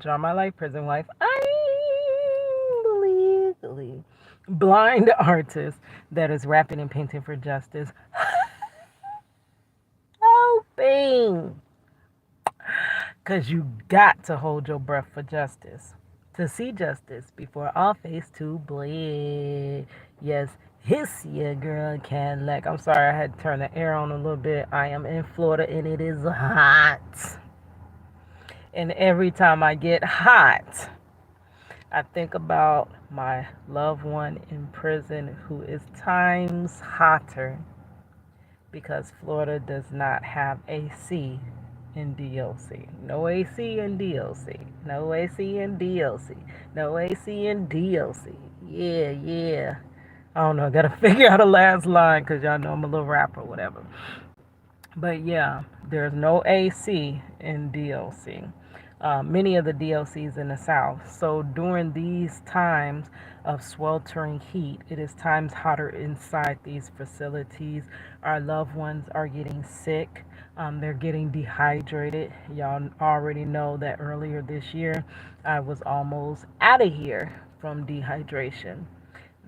Jar My Life Prison Wife. I'm the legally blind artist that is rapping and painting for justice, hoping, because you got to hold your breath for justice. To see justice before all face to bleed. Yes, hiss your girl Cadillac. I'm sorry I had to turn the air on a little bit. I am in Florida and it is hot. And every time I get hot, I think about my loved one in prison who is times hotter because Florida does not have AC in DOC. No AC in DOC. No AC in DOC. No AC in DOC. Yeah, yeah. I don't know. I gotta figure out the last line because y'all know I'm a little rapper or whatever. But yeah, there's no AC in DLC. Many of the DLCs in the South. So during these times of sweltering heat, it is times hotter inside these facilities. Our loved ones are getting sick. They're getting dehydrated. Y'all already know that earlier this year, I was almost out of here from dehydration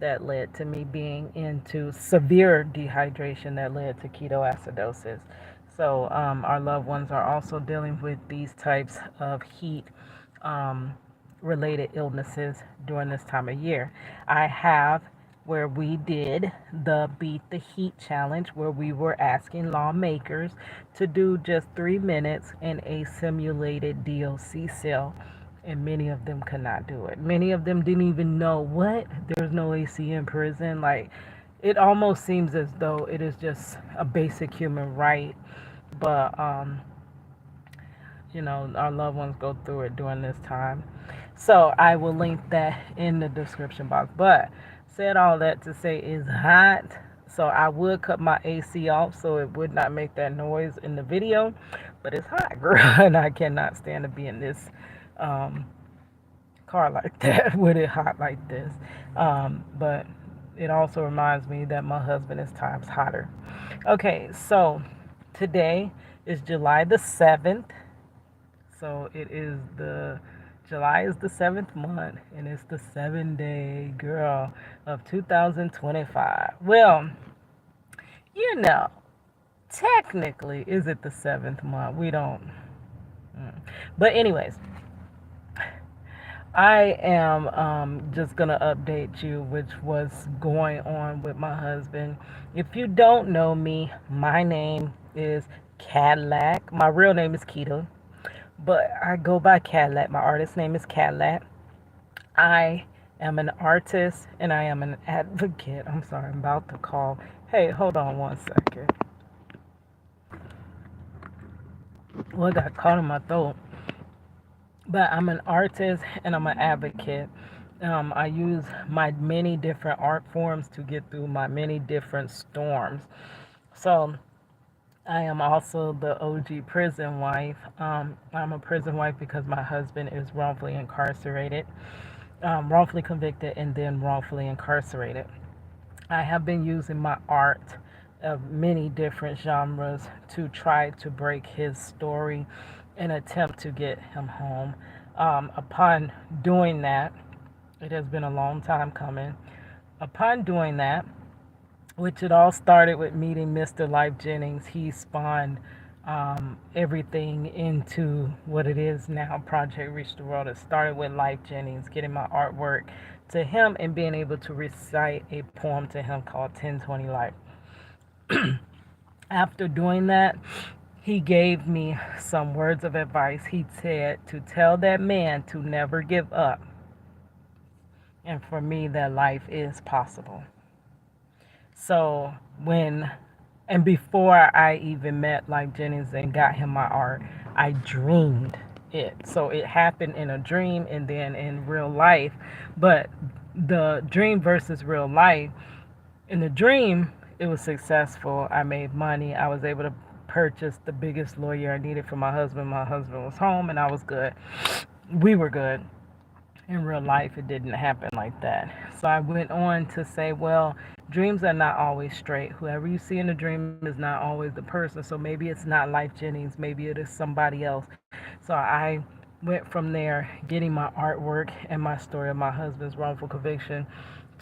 that led to me being into severe dehydration that led to ketoacidosis. So, our loved ones are also dealing with these types of heat um, related illnesses during this time of year. I have where we did the Beat the Heat challenge, where we were asking lawmakers to do just 3 minutes in a simulated DOC cell, and many of them could not do it. Many of them didn't even know what there's no AC in prison. Like, it almost seems as though it is just a basic human right, but our loved ones go through it during this time. So I will link that in the description box. But said all that to say it's hot. So I would cut my AC off so it would not make that noise in the video. But it's hot, girl, and I cannot stand to be in this um, car like that with it hot like this. But it also reminds me that my husband is times hotter. Okay, so today is July the 7th. So it is July is the 7th month, and it's the 7-day girl of 2025. Well, you know, technically, is it the 7th month? We don't. But anyways, I am just going to update you which was going on with my husband. If you don't know me, my name is Cadillac. My real name is Keto, but I go by Cadillac. My artist name is Cadillac. I am an artist and I am an advocate. I'm sorry, I'm about to call. Hey, hold on one second. Well, I got caught in my throat. But I'm an artist and I'm an advocate. I use my many different art forms to get through my many different storms. So I am also the OG prison wife. I'm a prison wife because my husband is wrongfully incarcerated, wrongfully convicted, and then wrongfully incarcerated. I have been using my art of many different genres to try to break his story and attempt to get him home. Upon doing that, it has been a long time coming. Upon doing that, which it all started with meeting Mr. Life Jennings, he spawned everything into what it is now, Project Reach the World. It started with Life Jennings, getting my artwork to him and being able to recite a poem to him called 1020 Life. After doing that, he gave me some words of advice. He said to tell that man to never give up, and for me, that life is possible. So before I even met Life Jennings and got him my art, I dreamed it. So it happened in a dream and then in real life. But the dream versus real life, in the dream, it was successful. I made money. I was able to purchase the biggest lawyer I needed for my husband. My husband was home and I was good. We were good. In real life, it didn't happen like that. So I went on to say, well, dreams are not always straight. Whoever you see in a dream is not always the person. So maybe it's not Life Jennings. Maybe it is somebody else. So I went from there, getting my artwork and my story of my husband's wrongful conviction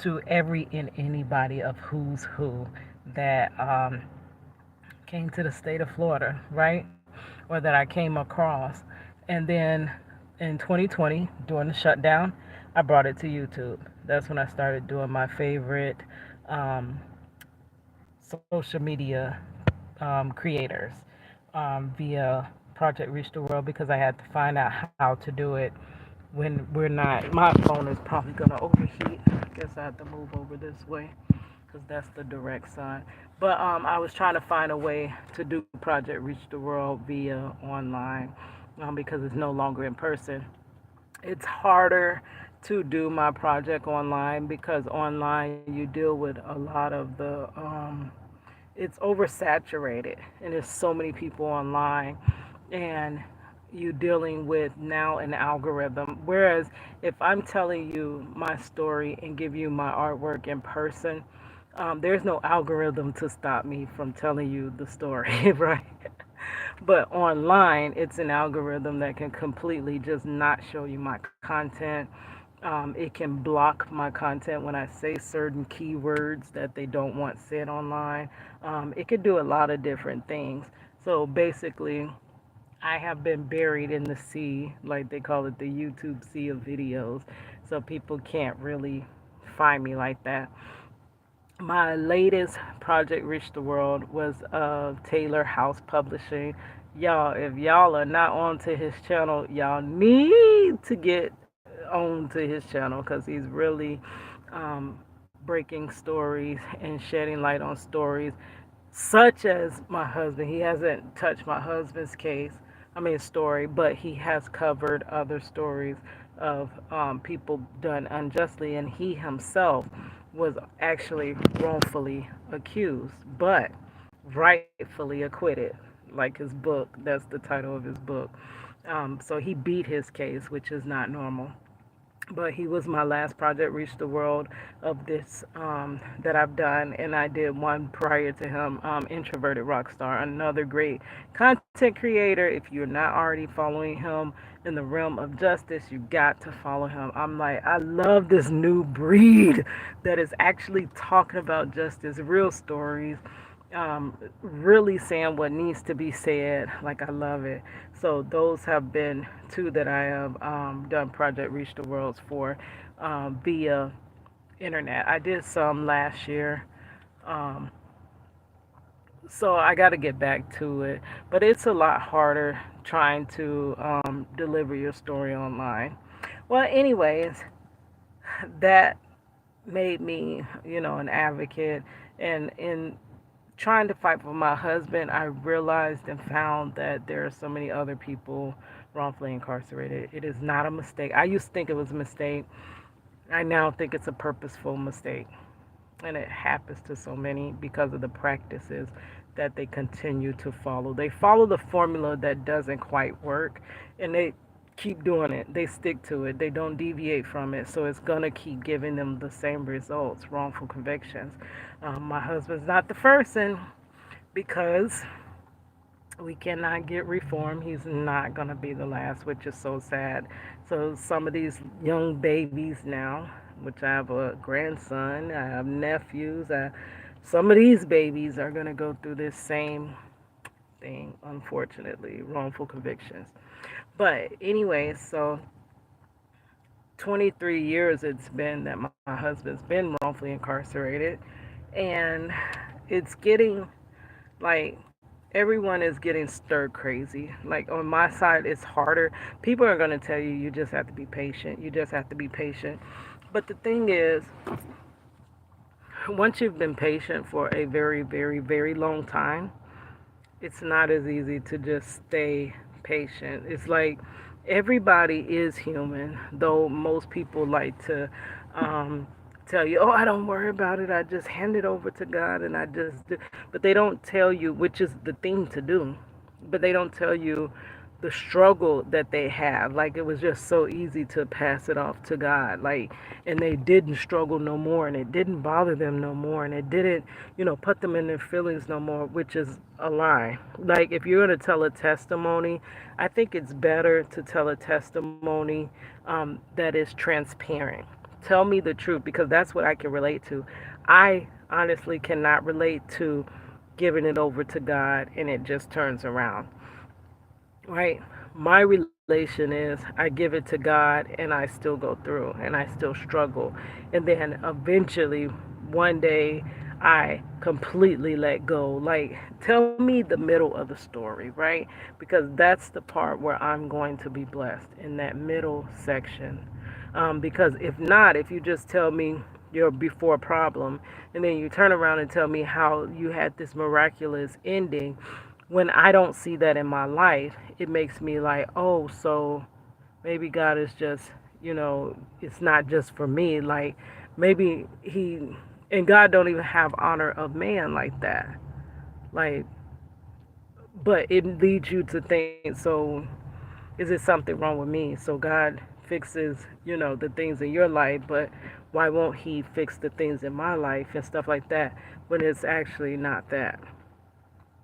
to every and anybody of who's who that came to the state of Florida, right? Or that I came across. And then in 2020, during the shutdown, I brought it to YouTube. That's when I started doing my favorite um, social media creators via Project Reach the World because I had to find out how to do it when we're not. My phone is probably going to overheat. I guess I have to move over this way because that's the direct side. But I was trying to find a way to do Project Reach the World via online because it's no longer in person. It's harder to do my project online because online you deal with a lot of the it's oversaturated and there's so many people online and you dealing with now an algorithm, whereas if I'm telling you my story and give you my artwork in person, there's no algorithm to stop me from telling you the story, right? But online, it's an algorithm that can completely just not show you my content. It can block my content when I say certain keywords that they don't want said online. It could do a lot of different things. So basically, I have been buried in the sea, like they call it, the YouTube sea of videos. So people can't really find me like that. My latest project, Reach the World, was Taylor House Publishing. Y'all, if y'all are not on to his channel, y'all need to get on to his channel because he's really um, breaking stories and shedding light on stories such as my husband. He hasn't touched my husband's story, but he has covered other stories of people done unjustly, and he himself was actually wrongfully accused, but rightfully acquitted, like his book. That's the title of his book. So he beat his case, which is not normal, but he was my last project, Reach the World, of this that I've done, and I did one prior to him, Introverted Rockstar, another great content creator. If you're not already following him in the realm of justice, you got to follow him. I'm like, I love this new breed that is actually talking about justice, real stories, really saying what needs to be said. Like, I love it. So those have been two that I have done Project Reach the Worlds for via internet. I did some last year. Um, so I got to get back to it. But it's a lot harder trying to deliver your story online. Well, anyways, that made me, an advocate. And in trying to fight for my husband, I realized and found that there are so many other people wrongfully incarcerated. It is not a mistake. I used to think it was a mistake. I now think it's a purposeful mistake. And it happens to so many because of the practices that they continue to follow. They follow the formula that doesn't quite work and they keep doing it. They stick to it. They don't deviate from it. So it's going to keep giving them the same results, wrongful convictions. My husband's not the first, and because we cannot get reform, he's not going to be the last, which is so sad. So some of these young babies now, which I have a grandson, I have nephews, some of these babies are going to go through this same thing, unfortunately, wrongful convictions. But anyway, so 23 years it's been that my husband's been wrongfully incarcerated, and it's getting like everyone is getting stir crazy. Like on my side, it's harder. People are going to tell you, you just have to be patient. You just have to be patient. But the thing is, once you've been patient for a very, very, very long time, it's not as easy to just stay patient. It's like everybody is human, though most people like to tell you, oh, I don't worry about it. I just hand it over to God and I just do. But they don't tell you, which is the thing to do, but they don't tell you the struggle that they had. Like it was just so easy to pass it off to God. Like, and they didn't struggle no more, and it didn't bother them no more, and it didn't, put them in their feelings no more, which is a lie. Like if you're gonna tell a testimony, I think it's better to tell a testimony that is transparent. Tell me the truth because that's what I can relate to. I honestly cannot relate to giving it over to God and it just turns around, right? My relation is I give it to God and I still go through and I still struggle. And then eventually, one day, I completely let go. Like, tell me the middle of the story, right? Because that's the part where I'm going to be blessed in that middle section. Because if not, if you just tell me your before problem and then you turn around and tell me how you had this miraculous ending, when I don't see that in my life, it makes me like, oh, so maybe God is just, it's not just for me. Like maybe and God don't even have honor of man like that. Like, but it leads you to think, so is it something wrong with me? So God fixes, the things in your life, but why won't He fix the things in my life and stuff like that when it's actually not that?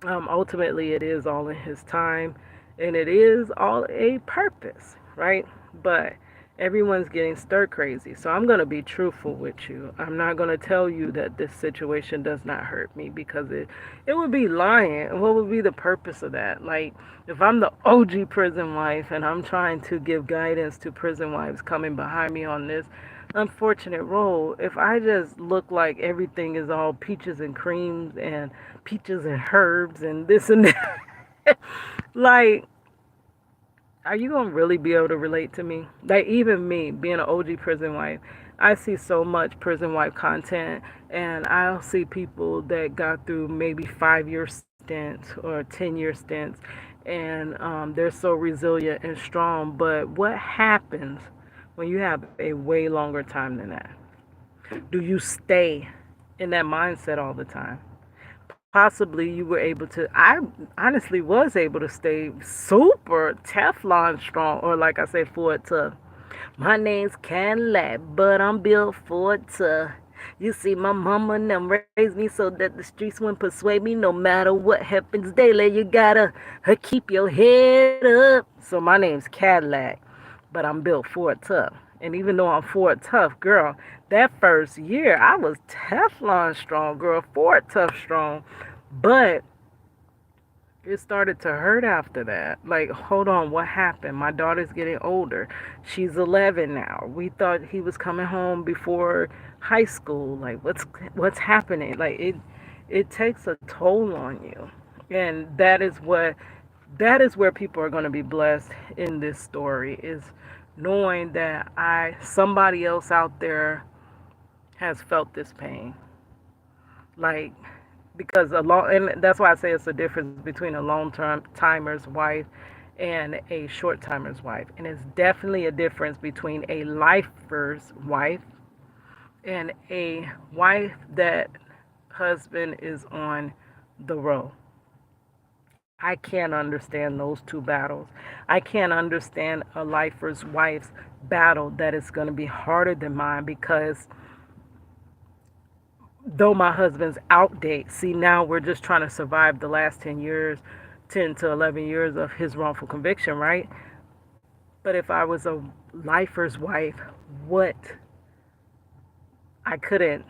Ultimately, it is all in His time and it is all a purpose, right? But everyone's getting stir crazy. So I'm going to be truthful with you. I'm not going to tell you that this situation does not hurt me because it would be lying. What would be the purpose of that? Like, if I'm the OG prison wife and I'm trying to give guidance to prison wives coming behind me on this unfortunate role, if I just look like everything is all peaches and creams and peaches and herbs and this and that, like, are you gonna really be able to relate to me? Like even me, being an OG prison wife, I see so much prison wife content, and I'll see people that got through maybe 5 year stints or 10 year stints, and they're so resilient and strong. But what happens when you have a way longer time than that? Do you stay in that mindset all the time? Possibly you were able to, I honestly was able to stay super Teflon strong, or like I say, for it to, my name's Cadillac, but I'm built for it to. You see, my mama and them raised me so that the streets wouldn't persuade me. No matter what happens daily, you gotta keep your head up. So my name's Cadillac, but I'm built for it tough. And even though I'm for it tough, girl, that first year I was Teflon strong, girl, for it tough strong. But it started to hurt after that. Like, hold on, what happened? My daughter's getting older. She's 11 now. We thought he was coming home before high school. Like, what's happening? Like, it takes a toll on you. And that is where people are going to be blessed in this story, is knowing that somebody else out there has felt this pain. Like, because and that's why I say it's a difference between a long-term timer's wife and a short timer's wife. And it's definitely a difference between a lifer's wife and a wife that husband is on the row. I can't understand those two battles. I can't understand a lifer's wife's battle that is going to be harder than mine, because though my husband's outdate, see, now we're just trying to survive the last 10 years, 10 to 11 years of his wrongful conviction, right? But if I was a lifer's wife, what I couldn't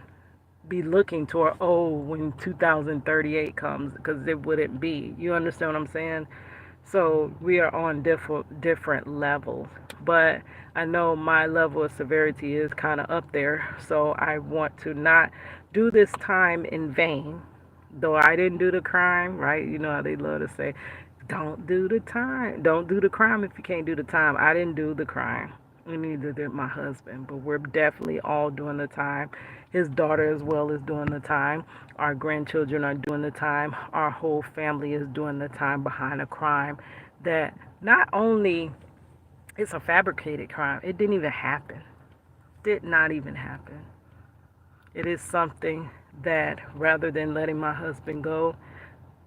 be looking toward, oh, when 2038 comes, because it wouldn't be. You understand what I'm saying? So we are on different levels. But I know my level of severity is kind of up there. So I want to not do this time in vain. Though I didn't do the crime, right? You know how they love to say, don't do the time. Don't do the crime if you can't do the time. I didn't do the crime. And neither did my husband. But we're definitely all doing the time. His daughter as well is doing the time. Our grandchildren are doing the time. Our whole family is doing the time behind a crime that not only it's a fabricated crime, it didn't even happen. Did not even happen. It is something that rather than letting my husband go,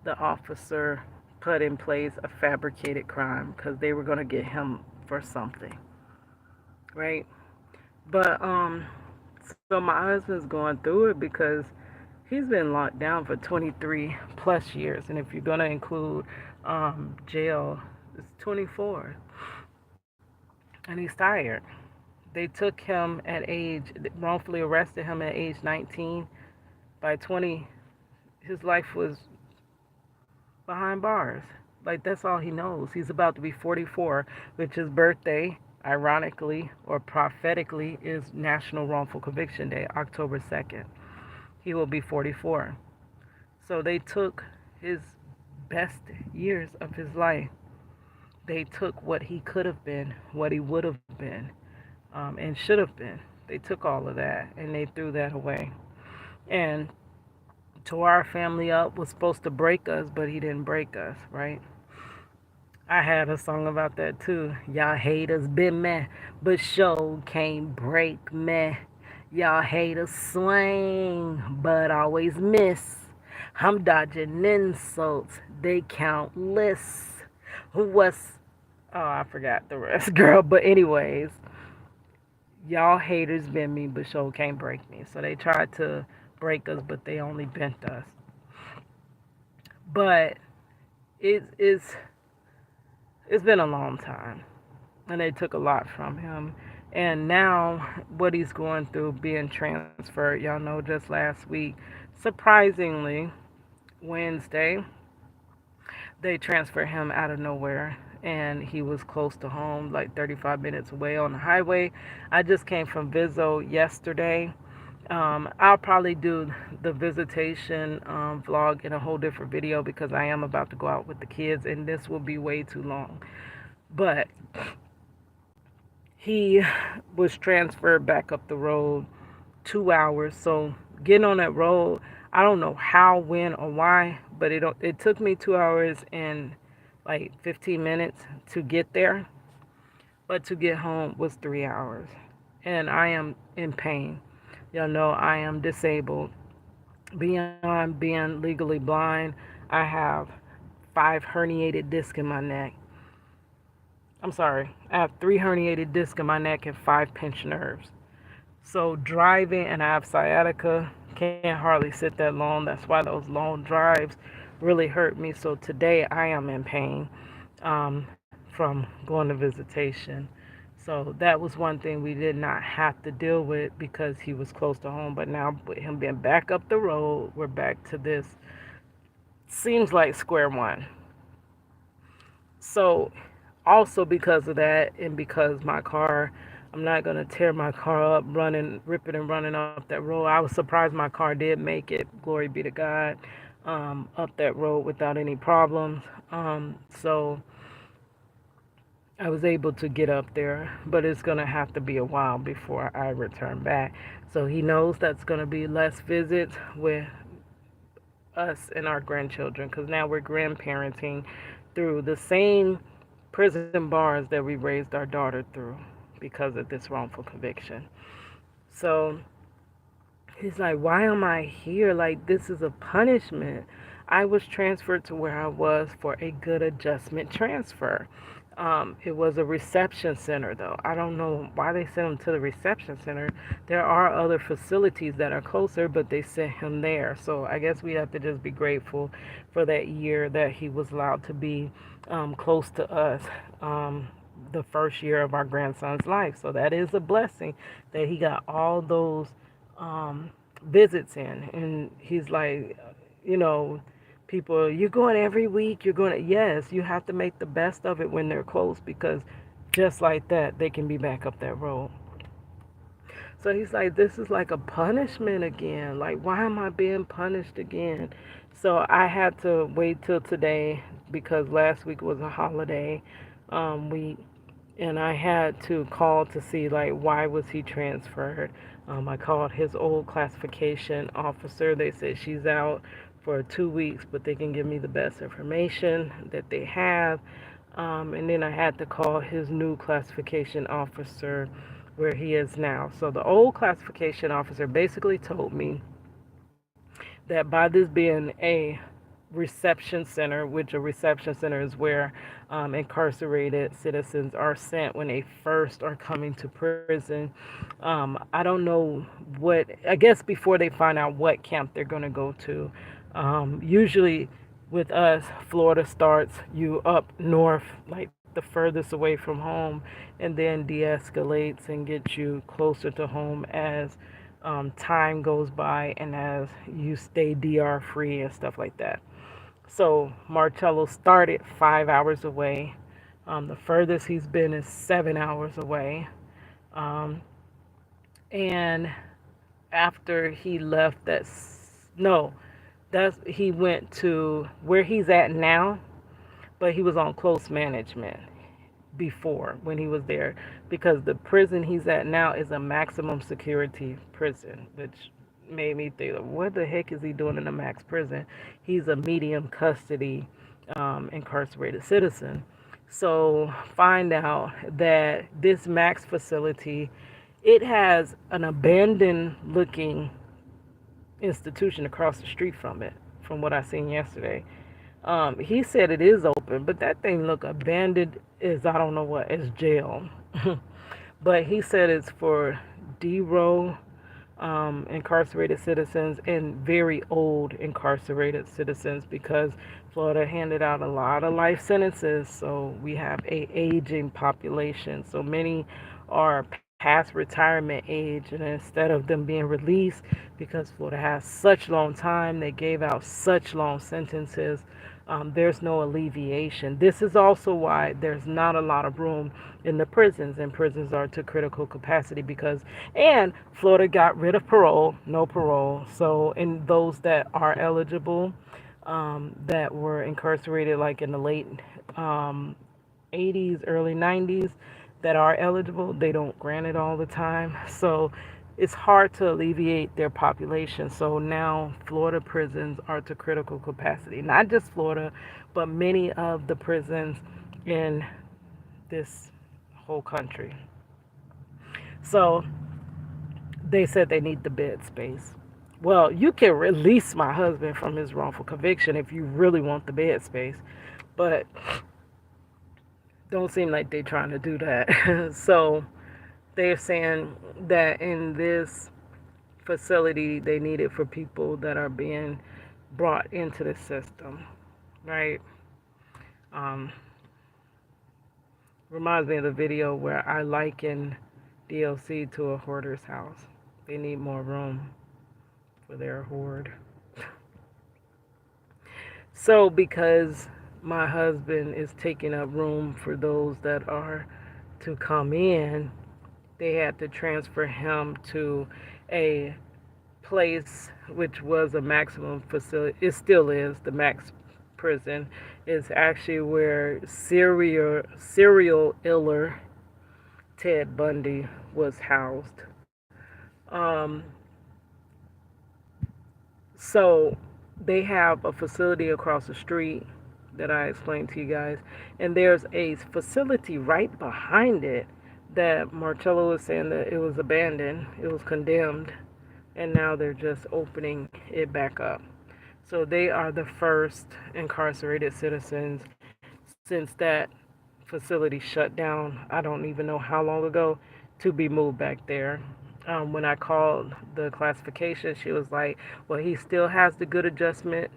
the officer put in place a fabricated crime because they were going to get him for something, right? But so my husband's going through it because he's been locked down for 23 plus years, and if you're going to include jail, it's 24, and he's tired. They took him at age, wrongfully arrested him at age 19. By 20, his life was behind bars. Like, that's all he knows. He's about to be 44, which his birthday, ironically or prophetically, is National Wrongful Conviction Day, October 2nd. He will be 44. So they took his best years of his life. They took what he could have been, what he would have been, and should have been. They took all of that and they threw that away. And tore our family up, was supposed to break us, but he didn't break us, right? I had a song about that too. Y'all haters been mad, but show can't break me. Y'all haters swing, but always miss. I'm dodging insults, they countless. What's oh, I forgot the rest, girl. But anyways, y'all haters bend me, but show can't break me. So they tried to break us, but they only bent us. But it's been a long time, and they took a lot from him. And now, what he's going through, being transferred, y'all know, just last week, surprisingly, Wednesday, they transferred him out of nowhere. And he was close to home, like 35 minutes away on the highway. I just came from Vizzo yesterday. I'll probably do the visitation vlog in a whole different video because I am about to go out with the kids and this will be way too long. But he was transferred back up the road 2 hours. So getting on that road, I don't know how, when, or why, but it took me 2 hours and like 15 minutes to get there. But to get home was 3 hours. And I am in pain. Y'all know I am disabled. Beyond being legally blind, I have 5 herniated discs in my neck. I'm sorry, I have 3 herniated discs in my neck and 5 pinched nerves. So driving, and I have sciatica, can't hardly sit that long. That's why those long drives really hurt me. So today I am in pain from going to visitation. So that was one thing we did not have to deal with because he was close to home. But now with him being back up the road, we're back to this. Seems like square one. So also because of that, and because my car, I'm not going to tear my car up, ripping and running up that road. I was surprised my car did make it, glory be to God, up that road without any problems. So I was able to get up there, but it's going to have to be a while before I return back. So he knows that's going to be less visits with us and our grandchildren because now we're grandparenting through the same prison bars that we raised our daughter through because of this wrongful conviction. So he's like, why am I here? Like, this is a punishment. I was transferred to where I was for a good adjustment transfer. It was a reception center, though. I don't know why they sent him to the reception center. There are other facilities that are closer, but they sent him there. So I guess we have to just be grateful for that year that he was allowed to be close to us. The first year of our grandson's life. So that is a blessing that he got all those visits in. And he's like, you know, people, you're going every week, you're going to, yes, you have to make the best of it when they're close because just like that, they can be back up that road. So he's like, this is like a punishment again. Like, why am I being punished again? So I had to wait till today because last week was a holiday week. And I had to call to see like why was he transferred. I called his old classification officer. They said she's out for 2 weeks, but they can give me the best information that they have. And then I had to call his new classification officer where he is now. So the old classification officer basically told me that by this being a reception center, which a reception center is where incarcerated citizens are sent when they first are coming to prison. I don't know what, I guess before they find out what camp they're going to go to. Usually with us, Florida starts you up north, like the furthest away from home, and then de escalates and gets you closer to home as time goes by and as you stay DR free and stuff like that. So Marcello started 5 hours away. The furthest he's been is 7 hours away. Um, and after he left no, that's he went to where he's at now, but he was on close management before when he was there, because the prison he's at now is a maximum security prison, which made me think, what the heck is he doing in a max prison? He's a medium custody incarcerated citizen. So find out that this max facility, it has an abandoned looking institution across the street from it, from what I seen yesterday. He said it is open, but that thing look abandoned as I don't know what, as jail. But he said it's for D-row incarcerated citizens and very old incarcerated citizens, because Florida handed out a lot of life sentences, so we have a aging population. So many are past retirement age, and instead of them being released, because Florida has such long time, they gave out such long sentences. There's no alleviation. This is also why there's not a lot of room in the prisons, and prisons are to critical capacity because, and Florida got rid of parole, no parole. So, in those that are eligible, that were incarcerated like in the late um, 80s, early 90s, that are eligible, they don't grant it all the time. So, it's hard to alleviate their population. So now Florida prisons are to critical capacity. Not just Florida, but many of the prisons in this whole country. So they said they need the bed space. Well, you can release my husband from his wrongful conviction if you really want the bed space, but don't seem like they're trying to do that. So they're saying that in this facility, they need it for people that are being brought into the system, right? Um, Reminds me of the video where I liken DLC to a hoarder's house. They need more room for their hoard. So, because my husband is taking up room for those that are to come in, they had to transfer him to a place which was a maximum facility. It still is the max prison. Is actually where serial iller Ted Bundy was housed. Um, so they have a facility across the street that I explained to you guys, and there's a facility right behind it that Marcello was saying that it was abandoned, it was condemned, and now they're just opening it back up. So they are the first incarcerated citizens since that facility shut down. I don't even know how long ago, to be moved back there. When I called the classification, she was like, well, he still has the good adjustment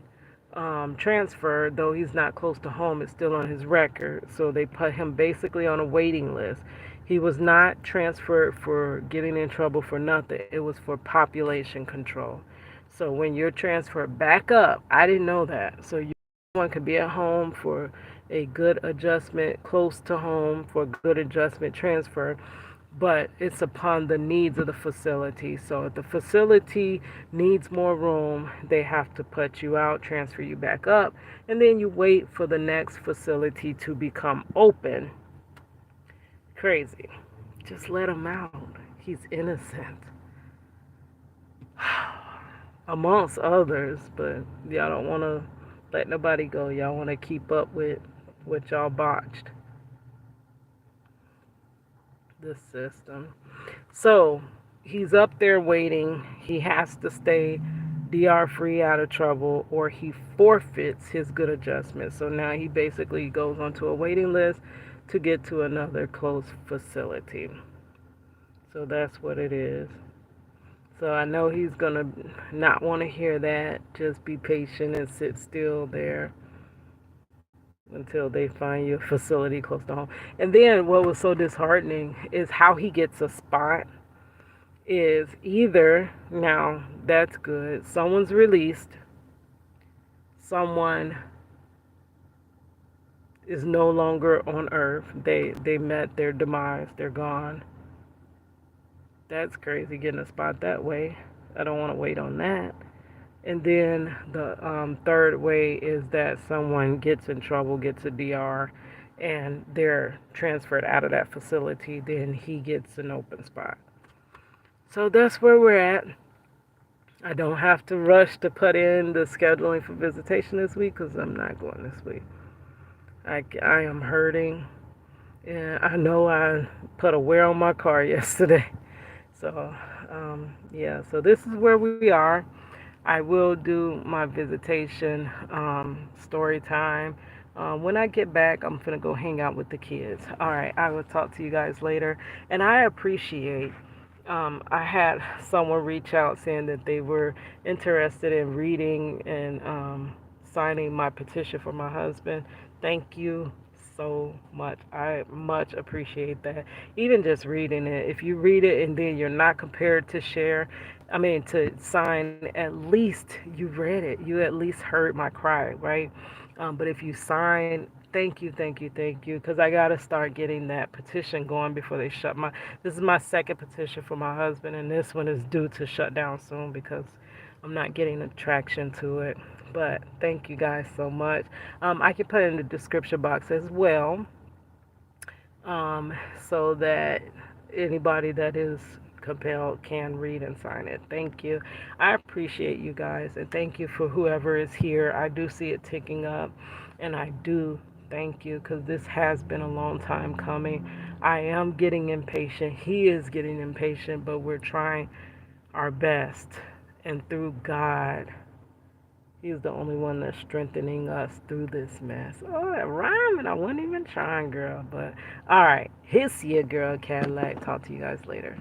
transfer, though he's not close to home. It's still on his record. So they put him basically on a waiting list. He was not transferred for getting in trouble for nothing. It was for population control. So when you're transferred back up, I didn't know that. So one could be at home for a good adjustment, close to home for a good adjustment transfer, but it's upon the needs of the facility. So if the facility needs more room, they have to put you out, transfer you back up, and then you wait for the next facility to become open. Crazy. Just let him out. He's innocent. Amongst others, but y'all don't want to let nobody go. Y'all want to keep up with what y'all botched. This system. So he's up there waiting. He has to stay DR free, out of trouble, or he forfeits his good adjustment. So now he basically goes onto a waiting list to get to another close facility. So that's what it is. So I know he's going to not want to hear that. Just be patient and sit still there until they find you a facility close to home. And then what was so disheartening is how he gets a spot is either, now that's good, someone's released, someone is no longer on earth, they met their demise, they're gone. That's crazy, getting a spot that way. I don't want to wait on that. And then the third way is that someone gets in trouble, gets a DR, and they're transferred out of that facility, then he gets an open spot. So that's where we're at. I don't have to rush to put in the scheduling for visitation this week because I'm not going this week. I am hurting. And I know I put a wear on my car yesterday. So, yeah, so this is where we are. I will do my visitation story time. When I get back, I'm going to go hang out with the kids. All right, I will talk to you guys later. And I appreciate, I had someone reach out saying that they were interested in reading and signing my petition for my husband. Thank you so much. I much appreciate that. Even just reading it, if you read it and then you're not compared to share, I mean to sign, at least you read it. You at least heard my cry, right? But if you sign, thank you, thank you, thank you, because I gotta start getting that petition going before they shut my. This is my second petition for my husband, and this one is due to shut down soon because I'm not getting attraction to it. But thank you guys so much. I can put it in the description box as well, so that anybody that is compelled can read and sign it. Thank you. I appreciate you guys, and thank you for whoever is here. I do see it ticking up, and I do thank you because this has been a long time coming. I am getting impatient. He is getting impatient, but we're trying our best. And through God, He's the only one that's strengthening us through this mess. Oh, that rhyming. I wasn't even trying, girl. But all right, hiss ya, girl, Cadillac. Talk to you guys later.